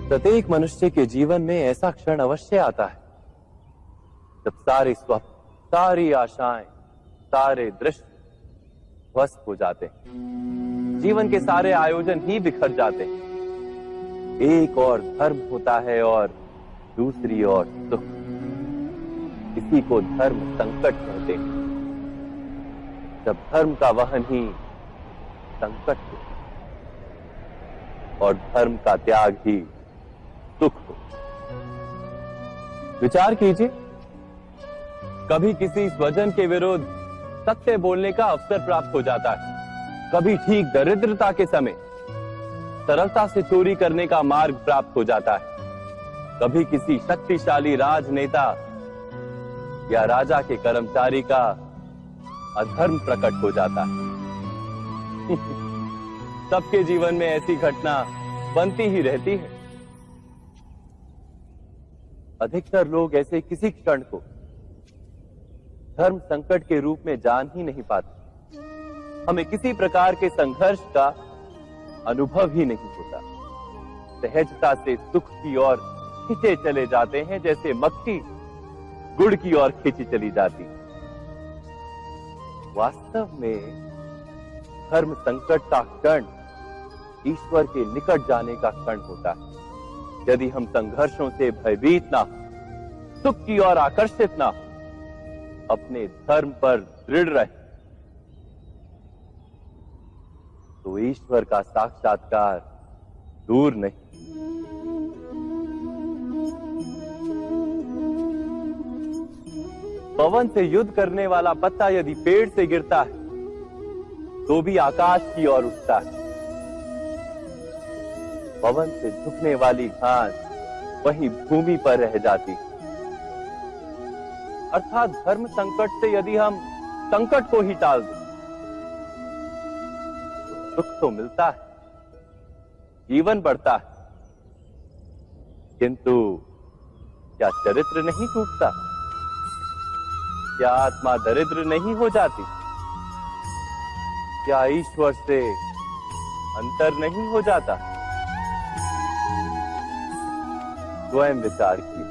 प्रत्येक मनुष्य के जीवन में ऐसा क्षण अवश्य आता है जब सारे स्वप्न, सारी आशाएं, सारे दृश्य ध्वस्त हो जाते हैं। जीवन के सारे आयोजन ही बिखर जाते हैं। एक और धर्म होता है और दूसरी ओर सुख। इसी को धर्म संकट कहते हैं। जब धर्म का वहन ही संकट हो और धर्म का त्याग ही सुख हो। विचार कीजिए, कभी किसी स्वजन के विरुद्ध सत्य बोलने का अवसर प्राप्त हो जाता है, कभी ठीक दरिद्रता के समय सरलता से चोरी करने का मार्ग प्राप्त हो जाता है, कभी किसी शक्तिशाली राजनेता या राजा के कर्मचारी का अधर्म प्रकट हो जाता है। सबके जीवन में ऐसी घटना बनती ही रहती है। अधिकतर लोग ऐसे किसी क्षण को धर्म संकट के रूप में जान ही नहीं पाते। हमें किसी प्रकार के संघर्ष का अनुभव ही नहीं होता। सहजता से सुख की ओर खींचे चले जाते हैं, जैसे मक्खी गुड़ की ओर खींची चली जाती। वास्तव में धर्म संकट का क्षण ईश्वर के निकट जाने का क्षण होता है। यदि हम संघर्षों से भयभीत ना हो, सुख की ओर आकर्षित ना हो, अपने धर्म पर दृढ़ रहे, तो ईश्वर का साक्षात्कार दूर नहीं। पवन से युद्ध करने वाला पत्ता यदि पेड़ से गिरता है तो भी आकाश की ओर उठता है। पवन से झुकने वाली घास वहीं भूमि पर रह जाती है। अर्थात धर्म संकट से यदि हम संकट को ही टाल दें तो सुख तो मिलता है, जीवन बढ़ता है, किंतु क्या चरित्र नहीं टूटता? क्या आत्मा दरिद्र नहीं हो जाती? क्या ईश्वर से अंतर नहीं हो जाता? स्वयं विचार किया।